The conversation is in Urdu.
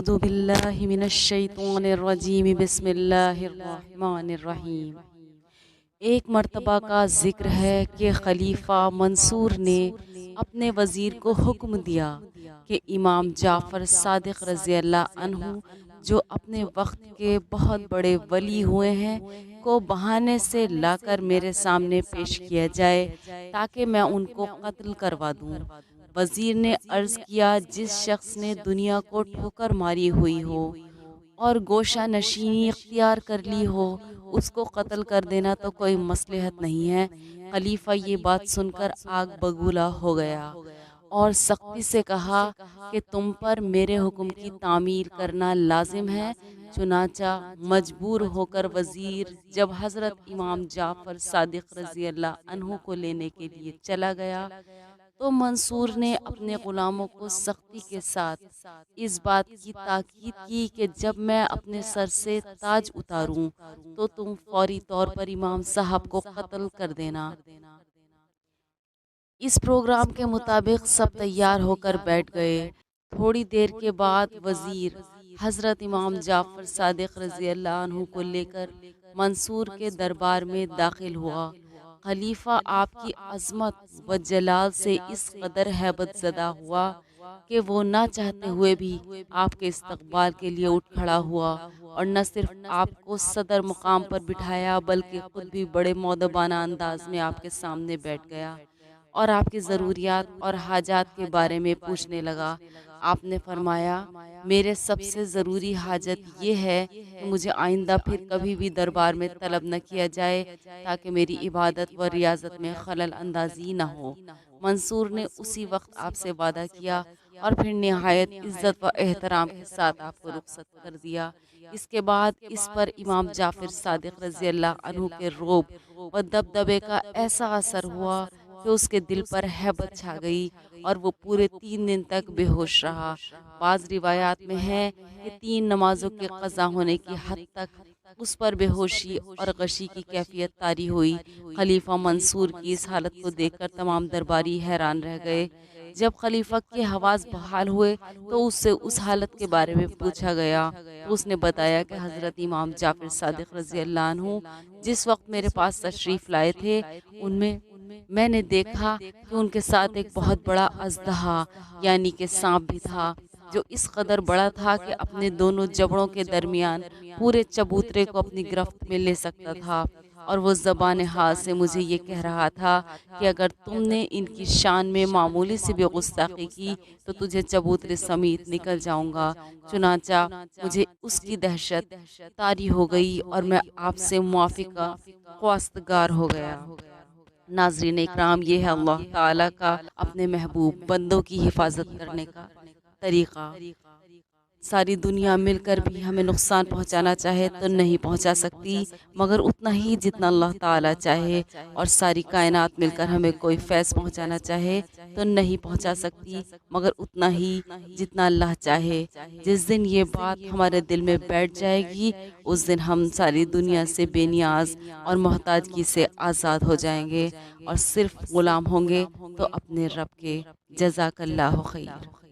اعوذ باللہ من الشیطان الرجیم بسم اللہ الرحمن الرحیم۔ ایک مرتبہ کا ذکر ہے کہ خلیفہ منصور نے اپنے وزیر کو حکم دیا کہ امام جعفر صادق رضی اللہ عنہ جو اپنے وقت کے بہت بڑے ولی ہوئے ہیں کو بہانے سے لا کر میرے سامنے پیش کیا جائے تاکہ میں ان کو قتل کروا دوں۔ وزیر نے عرض کیا، جس شخص نے دنیا کو ٹھوکر ماری ہوئی ہو اور گوشہ نشینی اختیار کر لی ہو، اس کو قتل کر دینا تو کوئی مصلحت نہیں ہے۔ خلیفہ یہ بات سن کر آگ بگولا ہو گیا اور سختی سے کہا کہ تم پر میرے حکم کی تعمیل کرنا لازم ہے۔ چنانچہ مجبور ہو کر وزیر جب حضرت امام جعفر صادق رضی اللہ عنہ کو لینے کے لیے چلا گیا تو منصور نے اپنے غلاموں کو سختی کے ساتھ اس بات کی تاکید کی کہ جب میں اپنے سر سے تاج اتاروں تو تم فوری طور پر امام صاحب کو قتل کر دینا۔ اس پروگرام کے مطابق سب تیار ہو کر بیٹھ گئے۔ تھوڑی دیر کے بعد وزیر حضرت امام جعفر صادق رضی اللہ عنہ کو لے کر منصور کے دربار میں داخل ہوا۔ خلیفہ آپ کی عظمت و جلال سے اس قدر ہیبت زدہ ہوا کہ وہ نہ چاہتے ہوئے بھی آپ کے استقبال کے لیے اٹھ کھڑا ہوا اور نہ صرف آپ کو صدر مقام پر بٹھایا بلکہ خود بھی بڑے مؤدبانہ انداز میں آپ کے سامنے بیٹھ گیا اور آپ کی ضروریات اور حاجات کے بارے میں پوچھنے لگا۔ آپ نے فرمایا، میرے سب سے ضروری حاجت یہ ہے کہ مجھے آئندہ پھر کبھی بھی دربار میں طلب نہ کیا جائے تاکہ میری عبادت و ریاضت میں خلل اندازی نہ ہو۔ منصور نے اسی وقت آپ سے وعدہ کیا اور پھر نہایت عزت و احترام کے ساتھ آپ کو رخصت کر دیا۔ اس کے بعد اس پر امام جعفر صادق رضی اللہ عنہ کے رعب و دبدبے کا ایسا اثر ہوا کہ اس کے دل پر ہیبت چھا گئی اور وہ پورے 3 دن تک بے ہوش رہا۔ بعض روایات میں ہے کہ 3 نمازوں کے قضا ہونے کی حد تک اس پر بے ہوشی اور غشی کی کیفیت طاری ہوئی۔ خلیفہ منصور کی اس حالت کو دیکھ کر تمام درباری حیران رہ گئے۔ جب خلیفہ کے حواس بحال ہوئے تو اس سے اس حالت کے بارے میں پوچھا گیا تو اس نے بتایا کہ حضرت امام جعفر صادق رضی اللہ عنہ جس وقت میرے پاس تشریف لائے تھے ان میں نے دیکھا کہ ان کے ساتھ ایک بہت بڑا اژدہا یعنی کہ سانپ بھی تھا جو اس قدر بڑا تھا کہ اپنے دونوں جبڑوں کے درمیان پورے چبوترے کو اپنی گرفت میں لے سکتا تھا، اور وہ زبان حال سے مجھے یہ کہہ رہا تھا کہ اگر تم نے ان کی شان میں معمولی سی بھی گستاخی کی تو تجھے چبوترے سمیت نکل جاؤں گا۔ چنانچہ مجھے اس کی دہشت طاری ہو گئی اور میں آپ سے معافی کا خواستگار ہو گیا۔ ناظرین اکرام، یہ ہے اللہ تعالیٰ کا اپنے محبوب بندوں کی حفاظت کرنے کا طریقہ۔ ساری دنیا مل کر بھی ہمیں نقصان پہنچانا چاہے تو نہیں پہنچا سکتی مگر اتنا ہی جتنا اللہ تعالیٰ چاہے، اور ساری کائنات مل کر ہمیں کوئی فیض پہنچانا چاہے تو نہیں پہنچا سکتی مگر اتنا ہی جتنا اللہ چاہے۔ جس دن یہ بات ہمارے دل میں بیٹھ جائے گی اس دن ہم ساری دنیا سے بے نیاز اور محتاجگی سے آزاد ہو جائیں گے اور صرف غلام ہوں گے تو اپنے رب کے۔ جزاک اللہ خیر۔